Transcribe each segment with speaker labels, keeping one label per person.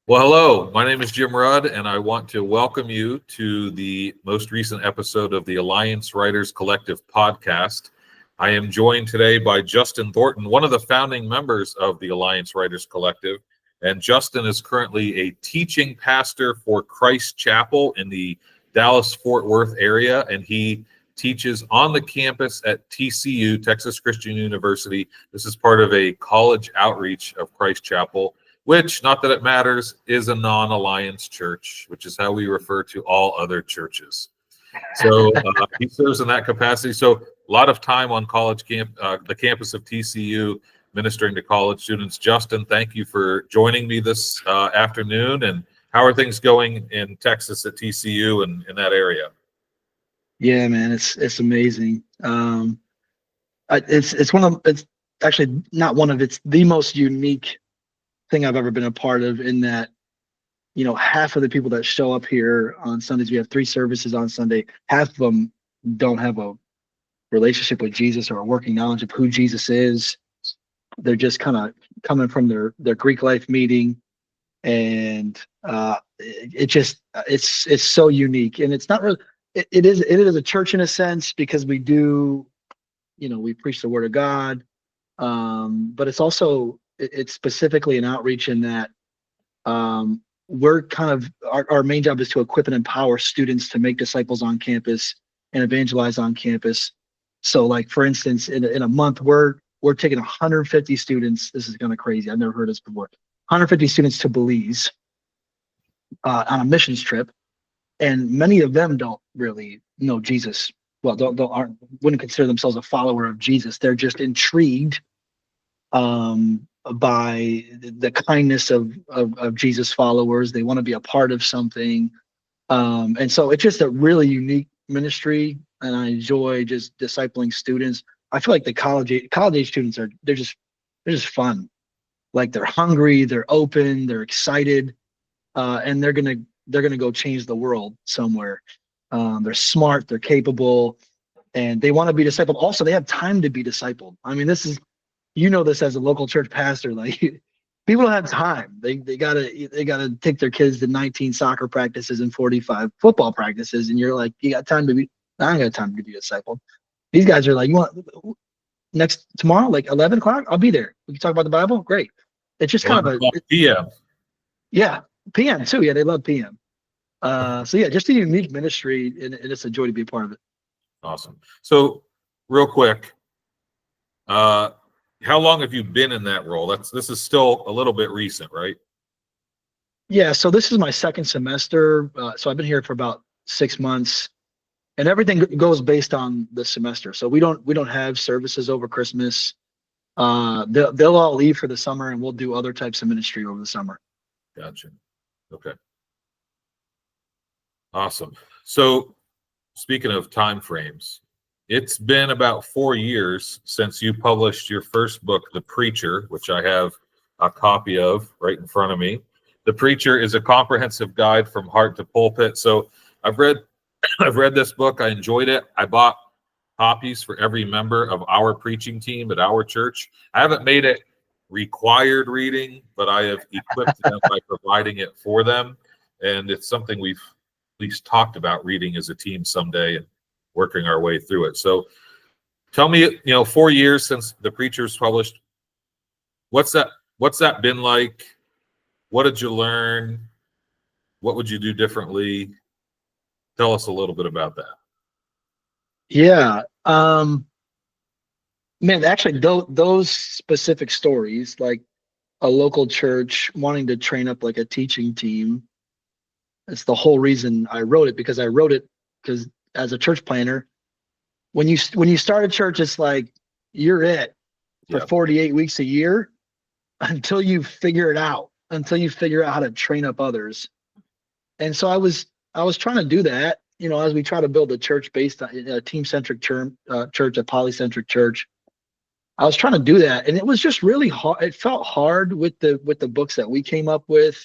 Speaker 1: Well, hello. My name is Jim Rudd, and I want to welcome you to the most recent episode of the Alliance Writers Collective podcast. I am joined today by Justin Thornton, one of the founding members of the Alliance Writers Collective. And Justin is currently a teaching pastor for Christ Chapel in the Dallas-Fort Worth area, and he teaches on the campus at TCU, Texas Christian University. This is part of a college outreach of Christ Chapel, which, not that it matters, is a non-alliance church, which is how we refer to all other churches. So he serves in that capacity. So a lot of time on the campus of TCU, ministering to college students. Justin, thank you for joining me this afternoon. And how are things going in Texas at TCU and in that area?
Speaker 2: Yeah, man, it's amazing. It's actually not one of it's the most unique thing I've ever been a part of, in that, half of the people that show up here on Sundays, we have 3 services on Sunday, half of them don't have a relationship with Jesus or a working knowledge of who Jesus is. They're just kind of coming from their Greek life meeting, and it's so unique. And it's not really, it is a church in a sense, because we do, we preach the word of God, but it's specifically an outreach in that we're kind of, our main job is to equip and empower students to make disciples on campus and evangelize on campus. So, like, for instance, in a month, we're taking 150 students. This is kind of crazy. I've never heard this before. 150 students to Belize on a missions trip, and many of them don't really know Jesus. Well, wouldn't consider themselves a follower of Jesus. They're just intrigued by the kindness of Jesus followers. They want to be a part of something. And so it's just a really unique ministry, and I enjoy just discipling students. I feel like the college age students they're just fun. Like, they're hungry, they're open, they're excited, and they're gonna go change the world somewhere. They're smart, they're capable, and they want to be discipled. Also, they have time to be discipled. I mean, this is, this as a local church pastor, like, people don't have time. They gotta take their kids to 19 soccer practices and 45 football practices, and you're like, you got time to be? I ain't got time to be discipled. These guys are like, you want tomorrow, like 11 o'clock? I'll be there. We can talk about the Bible. Great. It's just kind of
Speaker 1: PM.
Speaker 2: Yeah, PM too. Yeah, they love PM. So yeah, just a unique ministry, and it's a joy to be a part of it.
Speaker 1: Awesome. So, real quick, how long have you been in that role? This is still a little bit recent, right?
Speaker 2: Yeah, so this is my second semester. So I've been here for about 6 months, and everything goes based on the semester. So we don't have services over Christmas. They'll all leave for the summer, and we'll do other types of ministry over the summer.
Speaker 1: Gotcha. Okay. Awesome. So, speaking of time frames, it's been about 4 years since you published your first book, The Preacher, which I have a copy of right in front of me. The Preacher is a comprehensive guide from heart to pulpit. So I've read this book. I enjoyed it. I bought copies for every member of our preaching team at our church. I haven't made it required reading, but I have equipped them by providing it for them. And it's something we've at least talked about reading as a team someday and working our way through it. So tell me, 4 years since The Preacher's published, what's that been like? What did you learn? What would you do differently? Tell us a little bit about that.
Speaker 2: Yeah. Man, actually, those specific stories, like a local church wanting to train up like a teaching team, it's the whole reason I wrote it, because I wrote it because as a church planner, when you start a church, it's like you're it for 48 weeks a year until you figure it out, until you figure out how to train up others. And so I was trying to do that, as we try to build a church based on a team-centric church, a polycentric church. I was trying to do that, and it was just really hard. It felt hard with the books that we came up with.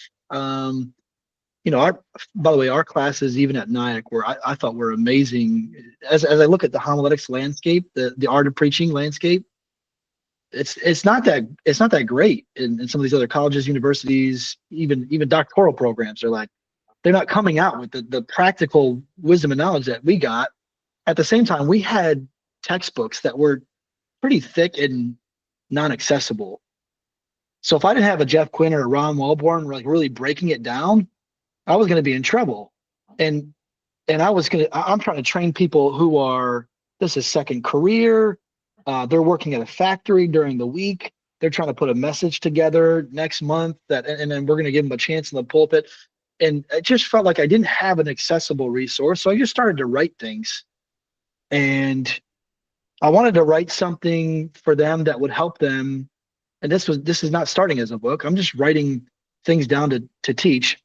Speaker 2: By the way, our classes, even at NIAC, I thought were amazing. As I look at the homiletics landscape, the art of preaching landscape, it's not that great in some of these other colleges, universities, even doctoral programs are like, they're not coming out with the practical wisdom and knowledge that we got. At the same time, we had textbooks that were pretty thick and non-accessible. So if I didn't have a Jeff Quinn or a Ron Welborn like really breaking it down, I was going to be in trouble. And I'm trying to train people who are, this is second career. They're working at a factory during the week. They're trying to put a message together next month and then we're going to give them a chance in the pulpit. And it just felt like I didn't have an accessible resource. So I just started to write things. And I wanted to write something for them that would help them. And this is not starting as a book. I'm just writing things down to teach.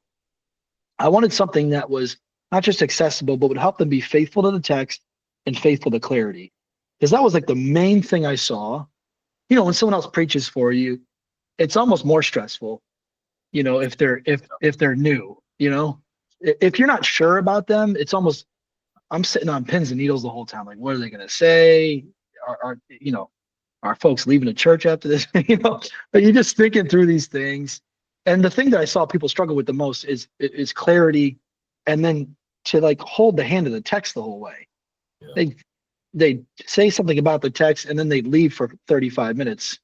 Speaker 2: I wanted something that was not just accessible, but would help them be faithful to the text and faithful to clarity. Because that was like the main thing I saw. You know, when someone else preaches for you, it's almost more stressful, you know, if they're new, you know. If you're not sure about them, it's almost, I'm sitting on pins and needles the whole time. Like, what are they going to say? Are folks leaving the church after this? You know, but you're just thinking through these things. And the thing that I saw people struggle with the most is clarity, and then to like hold the hand of the text the whole way. Yeah. They say something about the text and then they leave for 35 minutes,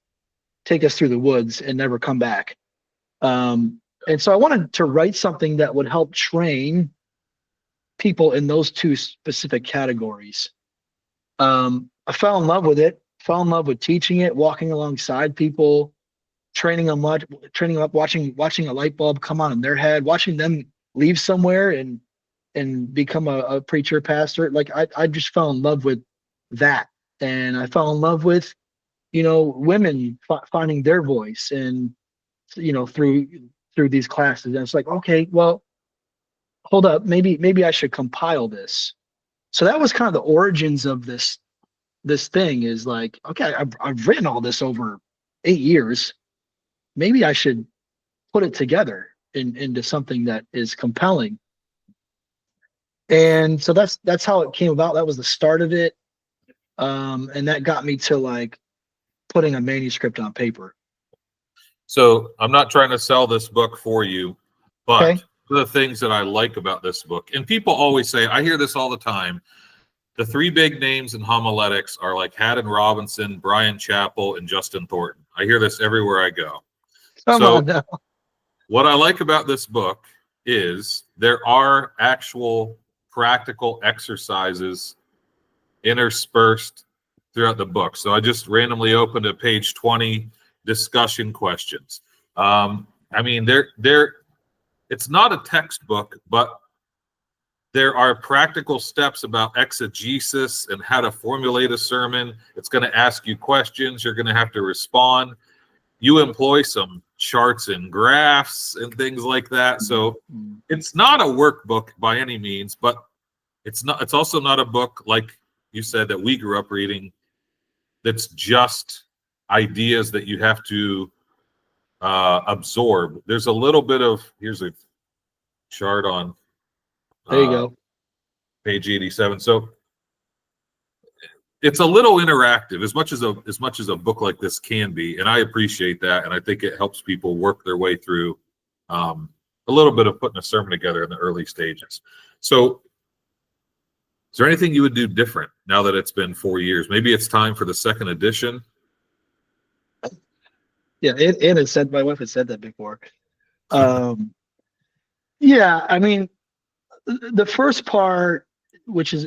Speaker 2: take us through the woods and never come back. And so I wanted to write something that would help train people in those two specific categories. I fell in love with it, fell in love with teaching it, walking alongside people, training them up, watching a light bulb come on in their head, watching them leave somewhere and become a preacher, pastor. Like I just fell in love with that. And I fell in love with, you know, women finding their voice and, you know, through these classes. And it's like, okay, well, hold up, maybe I should compile this. So that was kind of the origins of this thing, is like, okay, I've written all this over 8 years. Maybe I should put it together into something that is compelling. And so that's how it came about. That was the start of it. And that got me to like putting a manuscript on paper.
Speaker 1: So I'm not trying to sell this book for you, but
Speaker 2: okay.
Speaker 1: One of the things that I like about this book, and people always say, I hear this all the time, the three big names in homiletics are like Haddon Robinson, Brian Chappell, and Justin Thornton. I hear this everywhere I go.
Speaker 2: Come on now.
Speaker 1: What I like about this book is there are actual practical exercises interspersed throughout the book. So I just randomly opened to page 20, discussion questions. I mean, it's not a textbook, but there are practical steps about exegesis and how to formulate a sermon. It's going to ask you questions. You're going to have to respond. You employ some charts and graphs and things like that. So it's not a workbook by any means, but it's also not a book like you said that we grew up reading that's just ideas that you have to absorb. There's a little bit of, here's a chart on
Speaker 2: there you go,
Speaker 1: page 87. So it's a little interactive, as much as a book like this can be, and I appreciate that, and I think it helps people work their way through a little bit of putting a sermon together in the early stages. So is there anything you would do different now that it's been 4 years? Maybe it's time for the second edition.
Speaker 2: Yeah, and it said, my wife had said that before. Yeah, I mean, the first part, which is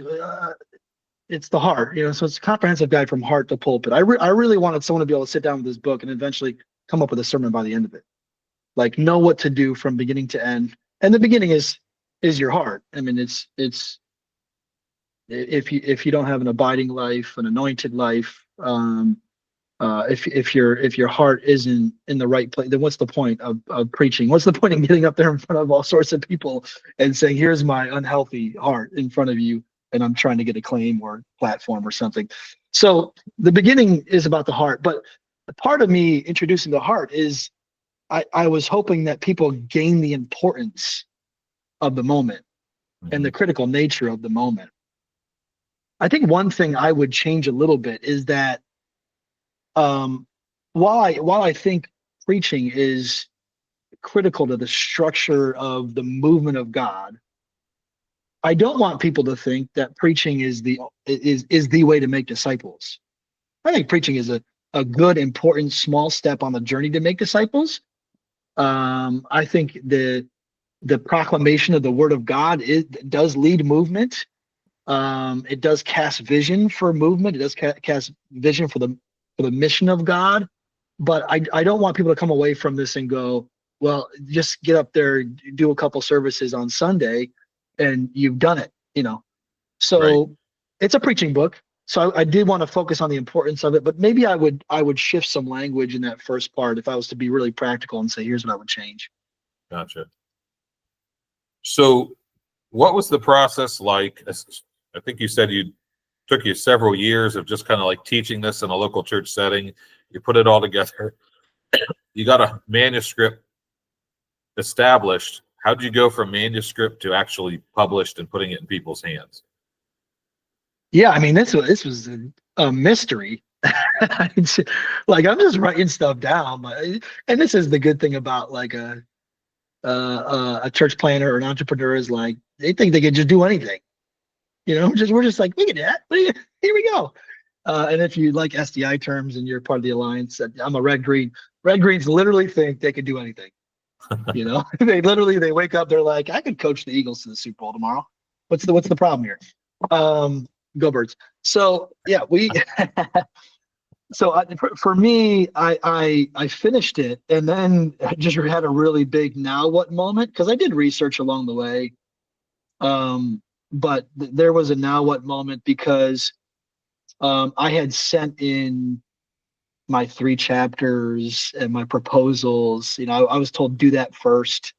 Speaker 2: it's the heart, you know, so it's a comprehensive guide from heart to pulpit. I really wanted someone to be able to sit down with this book and eventually come up with a sermon by the end of it, like know what to do from beginning to end. And the beginning is your heart. I mean, it's if you don't have an abiding life, an anointed life, if your heart isn't in the right place, then what's the point of preaching? What's the point of getting up there in front of all sorts of people and saying, here's my unhealthy heart in front of you, and I'm trying to get acclaim or platform or something. So the beginning is about the heart, but the part of me introducing the heart is I was hoping that people gain the importance of the moment and the critical nature of the moment. I think one thing I would change a little bit is that while I think preaching is critical to the structure of the movement of God, I don't want people to think that preaching is the way to make disciples. I think preaching is a good, important, small step on the journey to make disciples. I think the proclamation of the word of God does lead movement. It does cast vision for movement. It does cast vision for the mission of God. But I don't want people to come away from this and go, well, just get up there, do a couple services on Sunday, and you've done it.
Speaker 1: Right.
Speaker 2: So it's a preaching book. So I did want to focus on the importance of it, but maybe I would shift some language in that first part if I was to be really practical and say, here's what I would change.
Speaker 1: Gotcha. So what was the process like? I think you said took you several years of just kind of like teaching this in a local church setting. You put it all together. You got a manuscript established. How did you go from manuscript to actually published and putting it in people's hands?
Speaker 2: Yeah, I mean, this was a mystery. Like I'm just writing stuff down, and this is the good thing about like a church planner or an entrepreneur is like they think they can just do anything. We're just like we can do that. Here we go. And if you like SDI terms and you're part of the alliance, I'm a red green. Red greens literally think they can do anything. They wake up, they're like, I could coach the Eagles to the Super Bowl tomorrow. What's the problem here? Go Birds. So yeah, for me, I finished it and then I just had a really big now what moment because I did research along the way. But there was a now what moment because I had sent in my 3 chapters and my proposals. I was told do that first.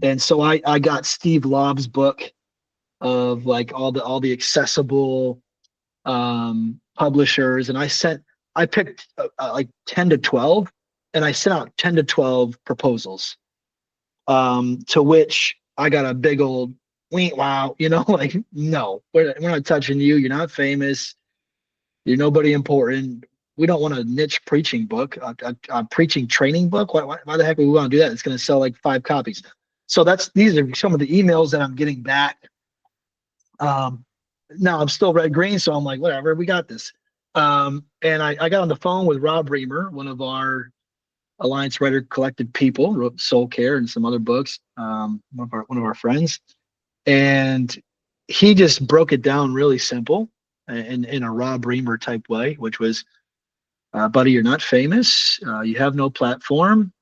Speaker 2: And so I got Steve Lobb's book of like all the accessible publishers, and I picked like 10 to 12, and I sent out 10 to 12 proposals, to which I got a big old wow, like, no, we're not touching you. You're not famous. You're nobody important. We don't want a niche preaching book, a preaching training book. Why the heck would we want to do that? It's going to sell like 5 copies. So these are some of the emails that I'm getting back. Now I'm still red green, so I'm like, whatever, we got this. And I got on the phone with Rob Reamer, one of our Alliance Writer Collective people, wrote Soul Care and some other books. One of our friends, and he just broke it down really simple in a Rob Reamer type way, which was, buddy, you're not famous. You have no platform.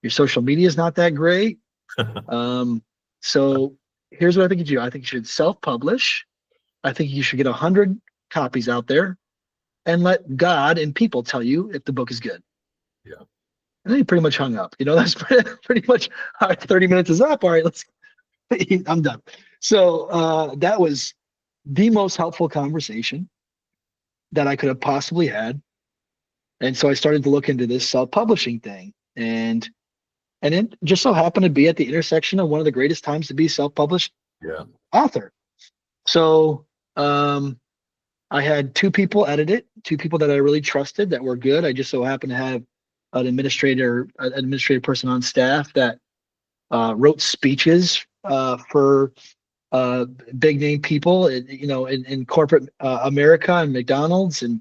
Speaker 2: Your social media is not that great. So here's what I think you do. I think you should self-publish. I think you should get 100 copies out there and let God and people tell you if the book is good.
Speaker 1: Yeah.
Speaker 2: And then he pretty much hung up. That's pretty much, all right, 30 minutes is up. All right, I'm done. So that was the most helpful conversation that I could have possibly had. And so I started to look into this self-publishing thing. And it just so happened to be at the intersection of one of the greatest times to be self-published author. So I had 2 people edit it, 2 people that I really trusted that were good. I just so happened to have an administrative person on staff that wrote speeches for big name people, in corporate America and McDonald's and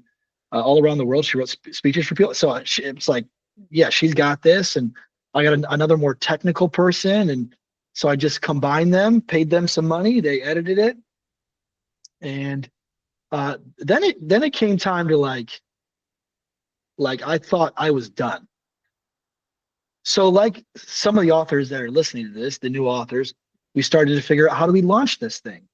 Speaker 2: all around the world. She wrote speeches for people. So it's like, yeah, she's got this. And I got another more technical person. And so I just combined them, paid them some money. They edited it. And then it came time to like I thought I was done. So like some of the authors that are listening to this, the new authors, we started to figure out how do we launch this thing.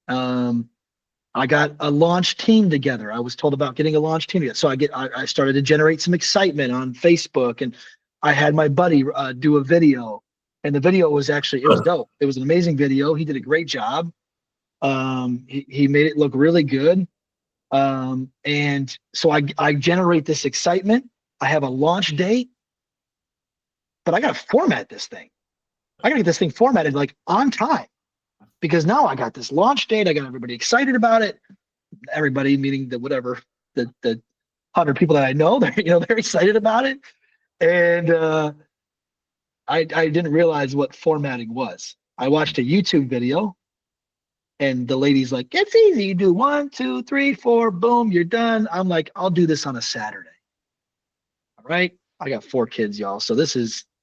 Speaker 2: I got a launch team together. I was told about getting a launch team together. So I started to generate some excitement on Facebook, and I had my buddy do a video, and the video was it was dope. It was an amazing video. He did a great job. He made it look really good. And so I generate this excitement. I have a launch date, but I got to format this thing. I got to get this thing formatted like on time, because now I got this launch date. I got everybody excited about it. Everybody, meaning the 100 people that I know. They're excited about it. And I didn't realize what formatting was. I watched a YouTube video, and the lady's like, "It's easy. You do 1, 2, 3, 4, boom, you're done." I'm like, "I'll do this on a Saturday." All right. I got 4 kids, y'all. So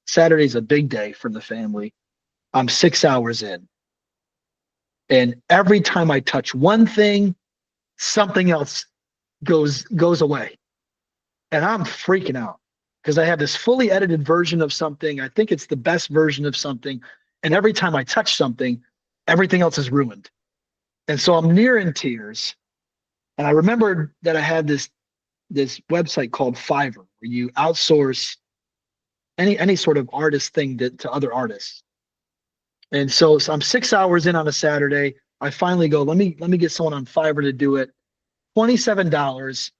Speaker 2: Saturday's a big day for the family. I'm 6 hours in. And every time I touch one thing, something else goes away. And I'm freaking out because I have this fully edited version of something. I think it's the best version of something. And every time I touch something, everything else is ruined. And so I'm near in tears. And I remembered that I had this website called Fiverr, where you outsource any sort of artist thing to other artists. And so I'm 6 hours in on a Saturday. I finally go, let me get someone on Fiverr to do it. $27.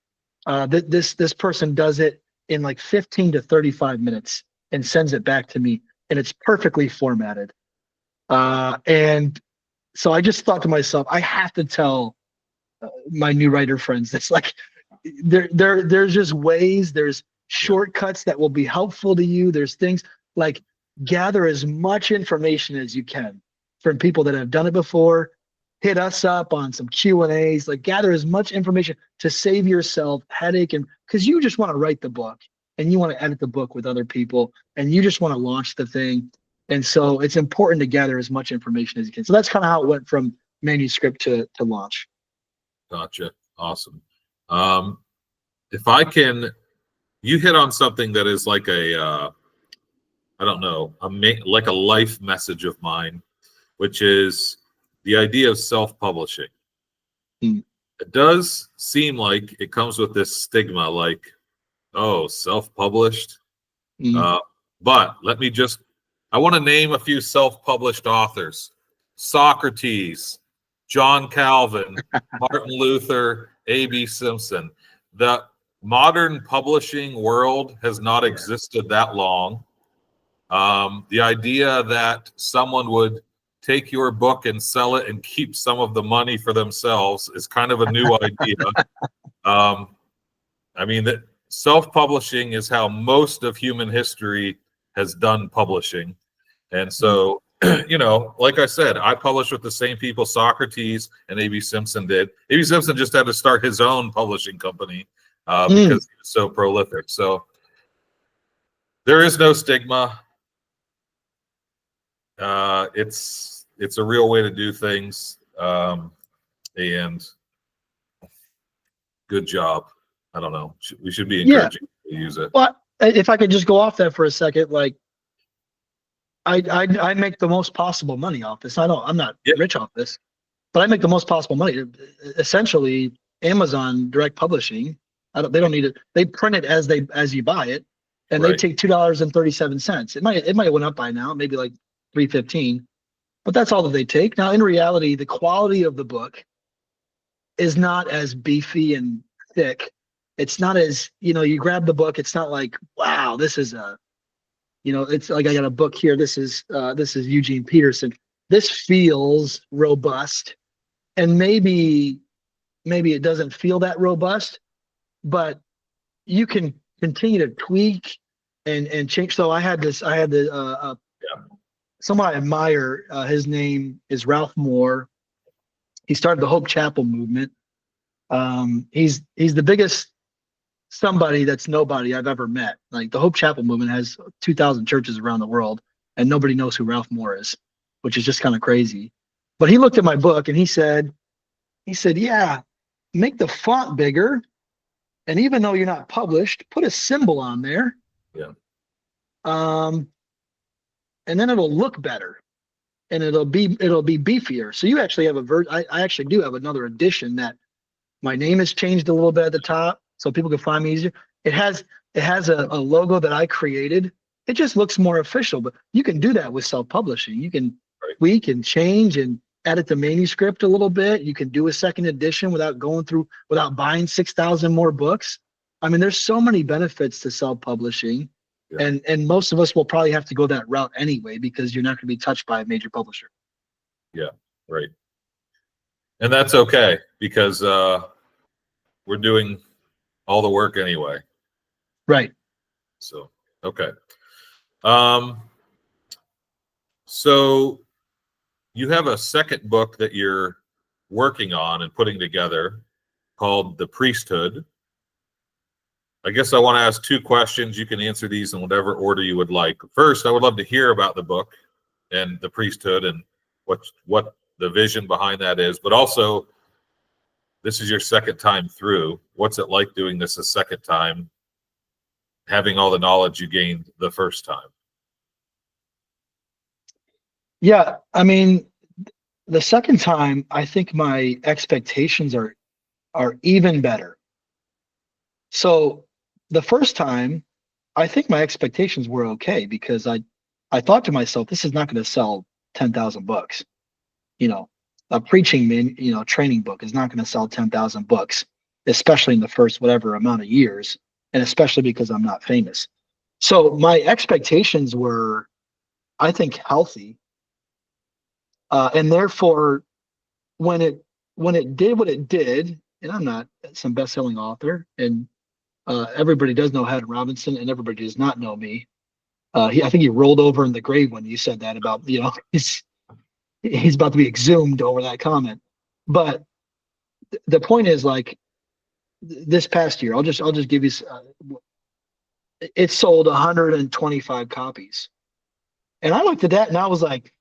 Speaker 2: This person does it in like 15 to 35 minutes and sends it back to me, and it's perfectly formatted. And so I just thought to myself, I have to tell my new writer friends this. Like, there's just ways, there's shortcuts that will be helpful to you. There's things like gather as much information as you can from people that have done it before. Hit us up on some Q&As, like gather as much information to save yourself headache, and because you just want to write the book and you want to edit the book with other people and you just want to launch the thing. And so it's important to gather as much information as you can. So that's kind of how it went from manuscript to launch.
Speaker 1: Gotcha. Awesome. If I can, you hit on something that is like I don't know, like a life message of mine, which is the idea of self-publishing. It does seem like it comes with this stigma, like, oh, self-published. But I want to name a few self-published authors: Socrates, John Calvin, Martin Luther, A.B. Simpson. The modern publishing world has not existed that long. The idea that someone would take your book and sell it and keep some of the money for themselves is kind of a new idea. I mean, that self-publishing is how most of human history has done publishing. And so, like I said, I published with the same people Socrates and A.B. Simpson did. A.B. Simpson just had to start his own publishing company because he was so prolific. So there is no stigma. It's a real way to do things, and good job. I don't know. We should be encouraging to use it.
Speaker 2: Well, if I could just go off that for a second, like I make the most possible money off this. I'm not rich off this, but I make the most possible money. Essentially, Amazon direct publishing. They don't need it. They print it as you buy it, and they take $2.37. It might have went up by now, maybe like $3.15, but that's all that they take. Now, in reality, the quality of the book is not as beefy and thick. It's not as, you grab the book, it's not like, wow, this is it's like, I got a book here. This is Eugene Peterson. This feels robust, and maybe it doesn't feel that robust, but you can continue to tweak and change. So I had someone I admire, his name is Ralph Moore. He started the Hope Chapel movement. He's the biggest somebody that's nobody I've ever met. Like, the Hope Chapel movement has 2,000 churches around the world, and nobody knows who Ralph Moore is, which is just kind of crazy. But he looked at my book and he said, yeah, make the font bigger, and even though you're not published, put a symbol on there.
Speaker 1: Yeah.
Speaker 2: And then it'll look better, and it'll be beefier. So you actually have I actually do have another edition that my name has changed a little bit at the top, so people can find me easier. It has a logo that I created. It just looks more official, but you can do that with self-publishing. You can tweak and change and edit the manuscript a little bit. You can do a second edition without buying 6,000 more books. I mean, there's so many benefits to self-publishing. Yeah. And most of us will probably have to go that route anyway, because you're not going to be touched by a major publisher.
Speaker 1: Yeah, right. And that's okay, because we're doing all the work anyway.
Speaker 2: Right.
Speaker 1: So, okay. So you have a second book that you're working on and putting together called The Priesthood. I guess I want to ask two questions. You can answer these in whatever order you would like. First, I would love to hear about the book and the priesthood and what the vision behind that is. But also, this is your second time through. What's it like doing this a second time, having all the knowledge you gained the first time?
Speaker 2: Yeah, I mean, the second time, I think my expectations are even better. So the first time, I think my expectations were okay because I thought to myself, this is not going to sell 10,000 books. You know, a training book is not going to sell 10,000 books, especially in the first whatever amount of years, and especially because I'm not famous. So my expectations were, I think, healthy, and therefore, when it did what it did, and I'm not some best-selling author, and everybody does know Haddon Robinson, and everybody does not know me. I think he rolled over in the grave when you said that about, he's about to be exhumed over that comment. But the point is, like, this past year, I'll just give you, it sold 125 copies, and I looked at that and I was like,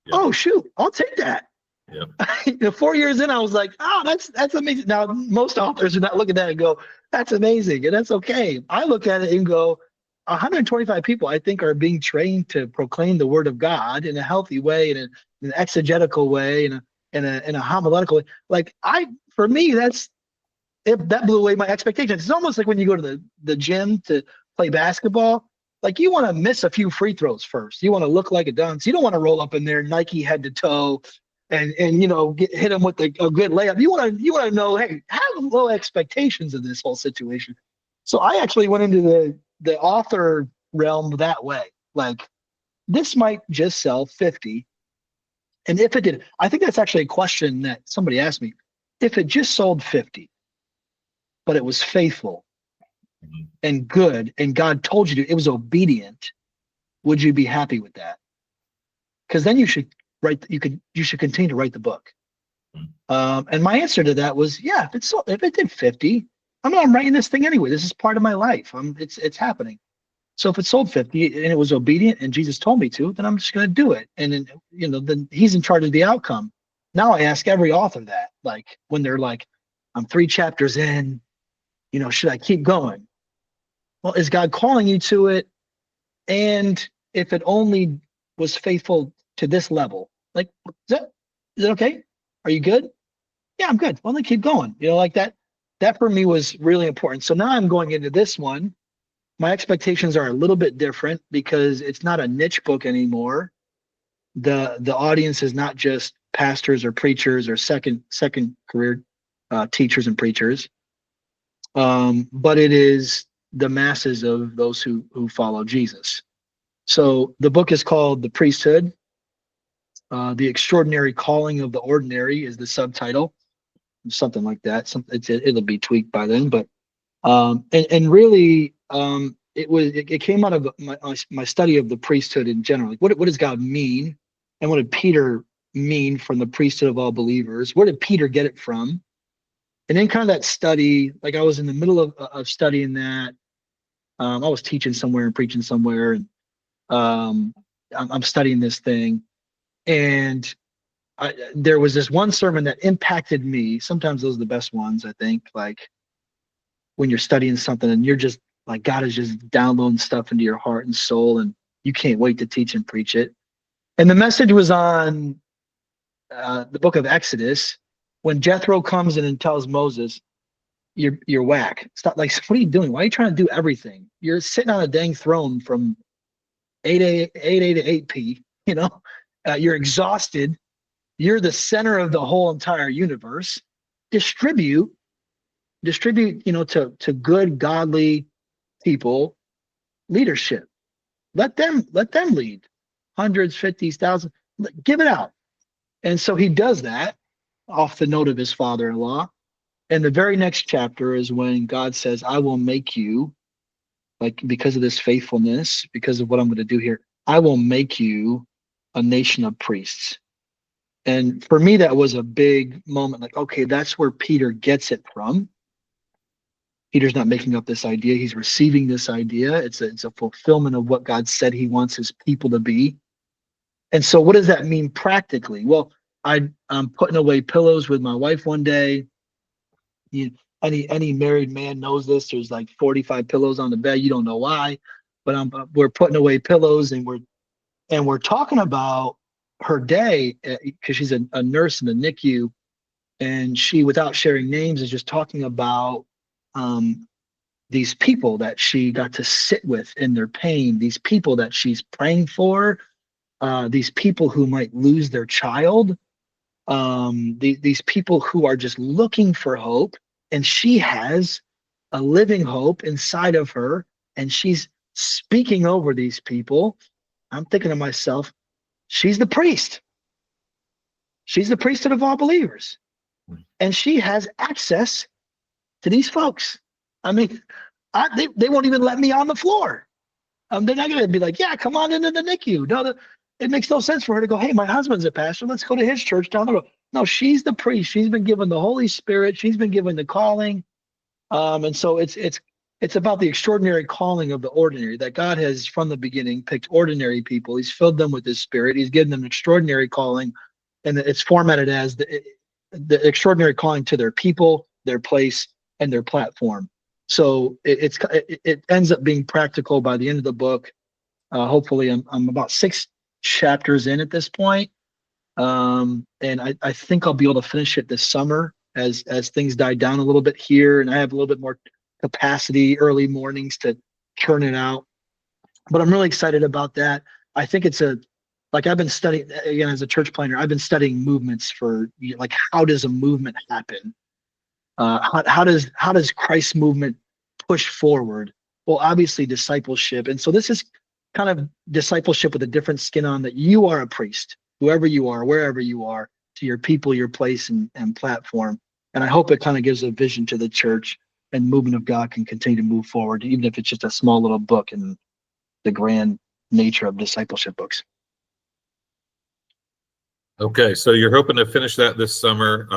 Speaker 1: Yeah.
Speaker 2: oh shoot, I'll take that.
Speaker 1: Yeah.
Speaker 2: 4 years in, I was like, oh, that's amazing. Now, most authors are not looking at it and go, that's amazing, and that's okay. I look at it and go, 125 people, I think, are being trained to proclaim the word of God in a healthy way, in an exegetical way, in a homiletical way. Like, for me, that blew away my expectations. It's almost like when you go to the gym to play basketball. Like, you want to miss a few free throws first. You want to look like a dunce. You don't want to roll up in there Nike head to toe and hit them with a good layup. You want to know, hey, have low expectations of this whole situation. So I actually went into the author realm that way. Like, this might just sell 50. And if it did, I think that's actually a question that somebody asked me. If it just sold 50, but it was faithful and good, and God told you to, it was obedient, would you be happy with that? Because then you should continue to write the book. And my answer to that was, yeah, if it did 50, I'm writing this thing anyway. This is part of my life. It's happening. So if it sold 50 and it was obedient and Jesus told me to, then I'm just going to do it. And then he's in charge of the outcome. Now I ask every author that, like, when they're like, I'm 3 chapters in, should I keep going? Well, is God calling you to it? And if it only was faithful to this level, like, is it okay? Are you good? Yeah, I'm good. Well, then keep going. Like that. That for me was really important. So now I'm going into this one. My expectations are a little bit different because it's not a niche book anymore. The audience is not just pastors or preachers or second career teachers and preachers, but it is the masses of those who follow Jesus. So the book is called The Priesthood. The Extraordinary Calling of the Ordinary is the subtitle, something like that. It'll be tweaked by then, but and really, it came out of my study of the priesthood in general. Like, what does God mean, and what did Peter mean from the priesthood of all believers? Where did Peter get it from? And then kind of that study, like, I was in the middle of studying that. I was teaching somewhere and preaching somewhere, and I'm studying this thing, and there was this one sermon that impacted me. Sometimes those are the best ones, I think. Like, when you're studying something and you're just like, God is just downloading stuff into your heart and soul, and you can't wait to teach and preach it. And the message was on the book of Exodus, when Jethro comes in and tells Moses, you're whack. Stop. Like, what are you doing? Why are you trying to do everything? You're sitting on a dang throne from 8A to 8P. You're exhausted. You're the center of the whole entire universe. Distribute, to good, godly people, leadership. Let them lead. Hundreds, 50s, thousands. Give it out. And so he does that off the note of his father-in-law. And the very next chapter is when God says, I will make you, like, because of this faithfulness, because of what I'm going to do here, I will make you a nation of priests. And for me, that was a big moment. Like, okay, that's where Peter gets it from. Peter's not making up this idea. He's receiving this idea. It's a fulfillment of what God said he wants his people to be. And so what does that mean practically? Well, I'm putting away pillows with my wife one day. Any married man knows this. There's like 45 pillows on the bed. You don't know why, but we're putting away pillows, and we're talking about her day, because she's a nurse in the NICU, and she, without sharing names, is just talking about these people that she got to sit with in their pain, these people that she's praying for, these people who might lose their child, these people who are just looking for hope, and she has a living hope inside of her, and she's speaking over these people. I'm thinking to myself, she's the priest. She's the priesthood of all believers, and she has access to these folks. I mean, they won't even let me on the floor. They're not going to be like, yeah, come on into the NICU. No, it makes no sense for her to go, hey, my husband's a pastor. Let's go to his church down the road. No, she's the priest. She's been given the Holy Spirit. She's been given the calling. And so it's about the extraordinary calling of the ordinary, that God has from the beginning picked ordinary people. He's filled them with his Spirit. He's given them an extraordinary calling, and it's formatted as the extraordinary calling to their people, their place, and their platform. So it ends up being practical by the end of the book. Hopefully, I'm about 6 chapters in at this point. And I think I'll be able to finish it this summer as things die down a little bit here, and I have a little bit more capacity early mornings to churn it out. But I'm really excited about that. I think like I've been studying, again, as a church planner, I've been studying movements for, like, how does a movement happen? How does Christ's movement push forward? Well, obviously discipleship. And so this is kind of discipleship with a different skin on, that you are a priest, whoever you are, wherever you are, to your people, your place, and platform. And I hope it kind of gives a vision to the church, and movement of God can continue to move forward, even if it's just a small little book in the grand nature of discipleship books.
Speaker 1: Okay, so you're hoping to finish that this summer.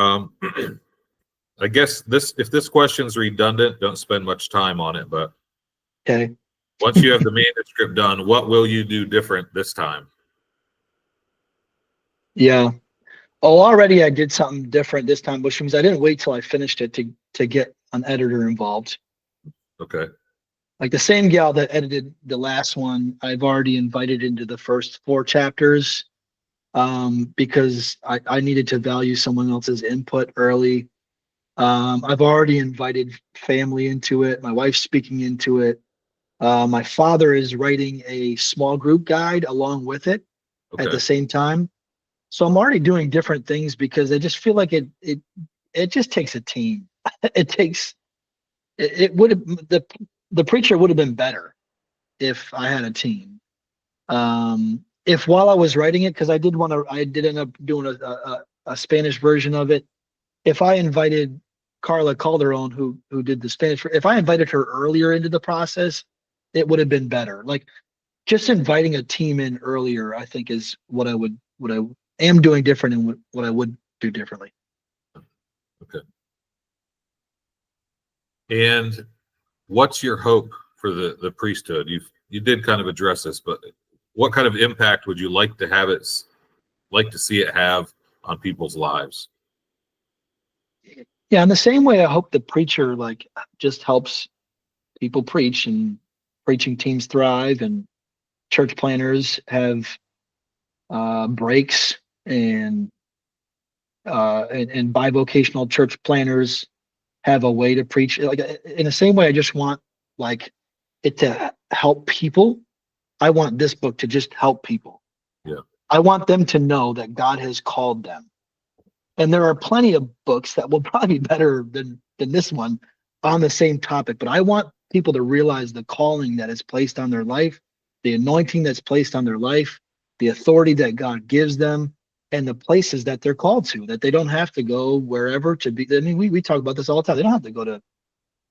Speaker 1: I guess if this question's redundant, don't spend much time on it. But
Speaker 2: Okay.
Speaker 1: once you have the manuscript done, what will you do different this time?
Speaker 2: Yeah. Oh, already I did something different this time, which means I didn't wait till I finished it to get an editor involved.
Speaker 1: Okay.
Speaker 2: Like the same gal that edited the last one, I've already invited into the first 4 chapters, because I needed to value someone else's input early. I've already invited family into it. My wife's speaking into it. My father is writing a small group guide along with it at the same time. So I'm already doing different things, because I just feel like it just takes a team. It would have, the preacher would have been better if I had a team. If while I was writing it, because I did end up doing a Spanish version of it. If I invited Carla Calderon, who did the Spanish, if I invited her earlier into the process, it would have been better. Like, just inviting a team in earlier, I think, is what I am doing different, and what I would do differently.
Speaker 1: Okay. And what's your hope for the priesthood? You did kind of address this, but what kind of impact would you like to see it have on people's lives?
Speaker 2: Yeah, in the same way, I hope the preacher, like, just helps people preach, and preaching teams thrive, and church planners have breaks, and bivocational church planners have a way to preach. Like, in the same way, I just want, like, it to help people. I want this book to just help people.
Speaker 1: Yeah.
Speaker 2: I want them to know that God has called them. And there are plenty of books that will probably be better than this one on the same topic. But I want people to realize the calling that is placed on their life, the anointing that's placed on their life, the authority that God gives them, and the places that they're called to, that they don't have to go wherever to be. I mean, we talk about this all the time. They don't have to go to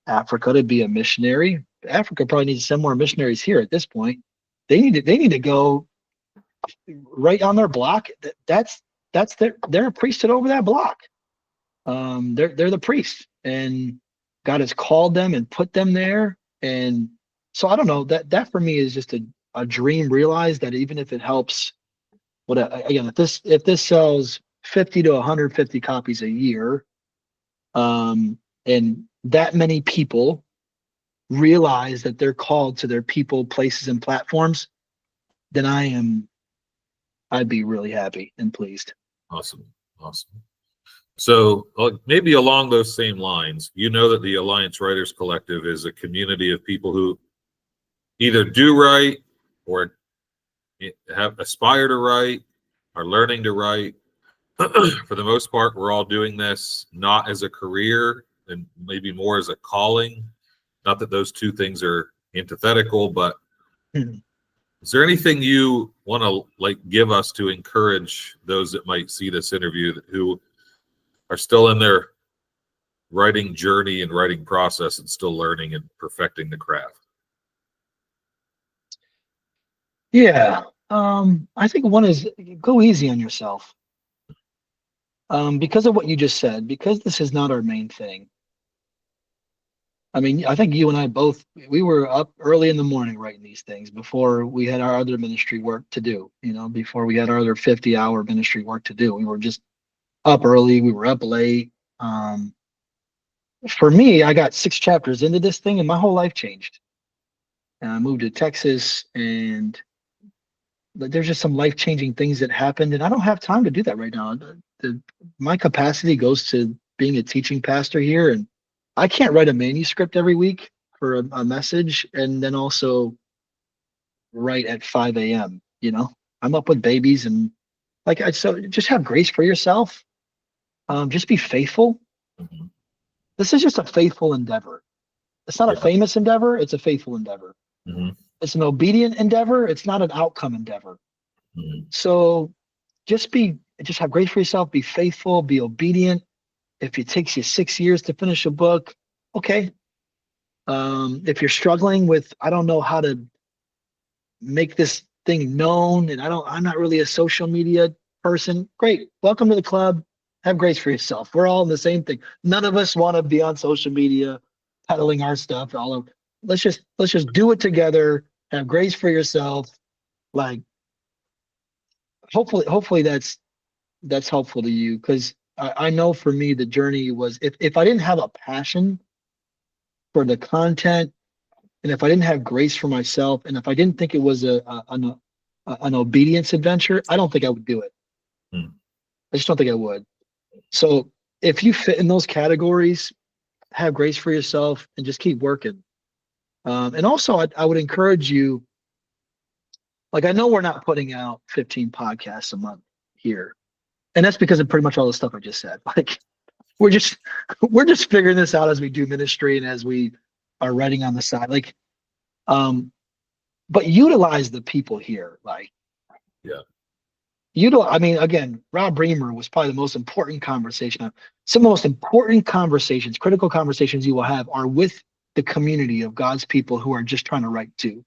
Speaker 2: Africa to be a missionary. Africa probably needs to send more missionaries here at this point. They need to go right on their block. That's they're a priesthood over that block. They're the priest, and God has called them and put them there. And so I don't know, that for me is just a dream realized, that even if it helps, again, if this sells 50 to 150 copies a year, and that many people realize that they're called to their people, places, and platforms, then I'd be really happy and pleased.
Speaker 1: Awesome. So maybe along those same lines, you know that the Alliance Writers Collective is a community of people who either do write or have aspire to write, are learning to write. For the most part, we're all doing this not as a career and maybe more as a calling. Not that those two things are antithetical, but is there anything you want to give us to encourage those that might see this interview who are still in their writing journey and writing process and still learning and perfecting the craft?
Speaker 2: Yeah. I think one is, go easy on yourself. Because of what you just said, because this is not our main thing. I mean, I think you and I both, we were up early in the morning writing these things before we had our other ministry work to do, before we had our other 50-hour ministry work to do. We were just up early. We were up late. For me, I got 6 chapters into this thing and my whole life changed. And I moved to Texas, and there's just some life-changing things that happened, and I don't have time to do that right now. My capacity goes to being a teaching pastor here, and I can't write a manuscript every week for a message and then also write at 5 a.m. I'm up with babies, and so just have grace for yourself. Just be faithful.
Speaker 1: Mm-hmm.
Speaker 2: This is just a faithful endeavor. It's not a famous endeavor. It's a faithful endeavor.
Speaker 1: Mm-hmm.
Speaker 2: It's an obedient endeavor. It's not an outcome endeavor.
Speaker 1: Mm-hmm.
Speaker 2: So just have grace for yourself. Be faithful. Be obedient. If it takes you 6 years to finish a book, okay. If you're struggling with, I don't know how to make this thing known, and I'm not really a social media person, great. Welcome to the club. Have grace for yourself. We're all in the same thing. None of us want to be on social media peddling our stuff. Let's just do it together. Have grace for yourself. Hopefully that's helpful to you, because I know for me the journey was, if I didn't have a passion for the content, and if I didn't have grace for myself, and if I didn't think it was an obedience adventure, I don't think I would do it. I just don't think I would. So if you fit in those categories, have grace for yourself and just keep working. And also, I would encourage you, I know we're not putting out 15 podcasts a month here, and that's because of pretty much all the stuff I just said. We're just figuring this out as we do ministry and as we are writing on the side. But utilize the people here. I mean, again, Rob Bremer was probably the most important conversation. Some of the most important conversations, critical conversations you will have, are with the community of God's people who are just trying to write too.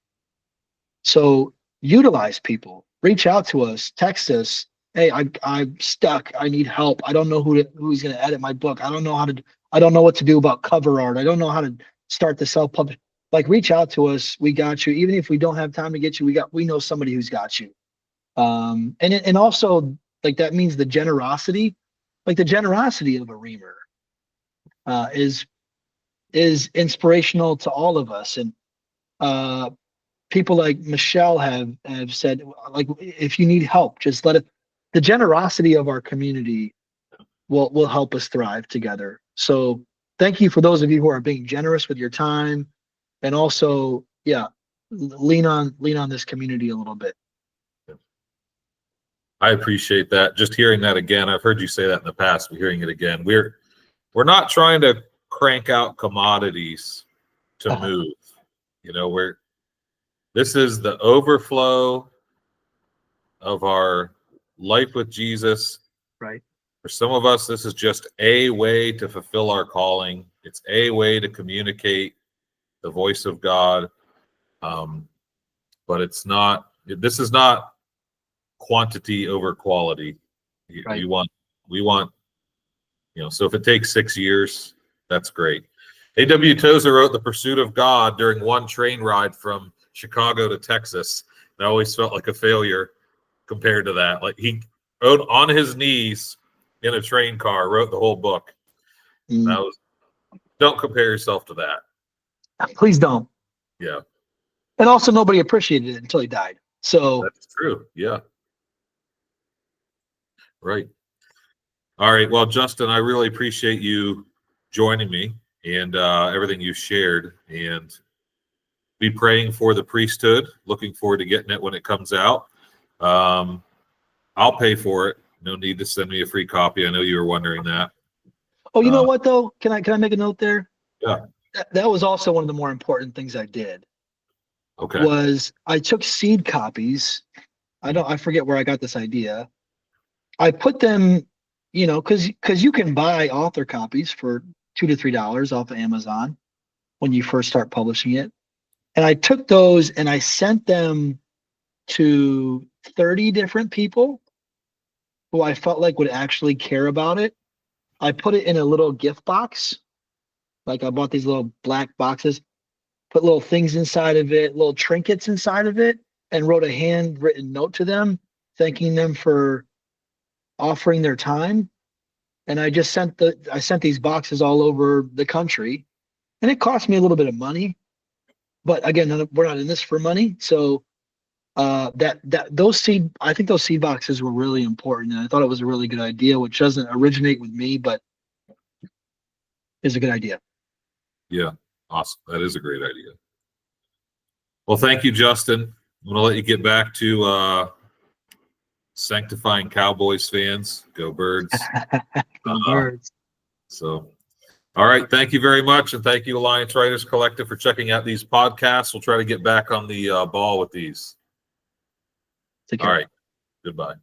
Speaker 2: So utilize people. Reach out to us. Text us. Hey, I'm stuck. I need help. I don't know who's going to edit my book. I don't know what to do about cover art. I don't know how to start the self-publish. Reach out to us. We got you. Even if we don't have time to get you, we know somebody who's got you. And also, that means the generosity, the generosity of a reamer, is inspirational to all of us. And people like Michelle have said, if you need help, just the generosity of our community will help us thrive together. So thank you for those of you who are being generous with your time, and also, lean on this community a little bit.
Speaker 1: I appreciate that. Just hearing that again, I've heard you say that in the past, but hearing it again, we're not trying to crank out commodities to move. This is the overflow of our life with Jesus.
Speaker 2: Right.
Speaker 1: For some of us, this is just a way to fulfill our calling. It's a way to communicate the voice of God. But it's not, this is not quantity over quality.
Speaker 2: Right.
Speaker 1: We want, so if it takes 6 years, that's great. A.W. Tozer wrote The Pursuit of God during one train ride from Chicago to Texas. I always felt like a failure compared to that. Like he wrote on his knees in a train car, wrote the whole book. Don't compare yourself to that.
Speaker 2: Please don't.
Speaker 1: Yeah.
Speaker 2: And also nobody appreciated it until he died. So
Speaker 1: that's true. Yeah. Right. All right. Well, Justin, I really appreciate you joining me and everything you shared, and be praying for the priesthood. Looking forward to getting it when it comes out. I'll pay for it. No need to send me a free copy. I know you were wondering that.
Speaker 2: Oh, you know what though? Can I make a note there?
Speaker 1: Yeah.
Speaker 2: That was also one of the more important things I did.
Speaker 1: Okay.
Speaker 2: Was I took seed copies. I forget where I got this idea. I put them, because you can buy author copies for $2 to $3 off of Amazon when you first start publishing it. And I took those and I sent them to 30 different people who I felt like would actually care about it. I put it in a little gift box. Like I bought these little black boxes, put little things inside of it, little trinkets inside of it, and wrote a handwritten note to them, thanking them for offering their time. And I just sent these boxes all over the country, and it cost me a little bit of money. But again, we're not in this for money. So I think those seed boxes were really important, and I thought it was a really good idea, which doesn't originate with me, but is a good idea.
Speaker 1: Yeah, awesome. That is a great idea. Well, thank you, Justin. I'm going to let you get back to sanctifying Cowboys fans. Go Birds.
Speaker 2: Go Birds.
Speaker 1: So, all right. Thank you very much. And thank you, Alliance Writers Collective, for checking out these podcasts. We'll try to get back on the ball with these.
Speaker 2: Take care.
Speaker 1: All right. Goodbye.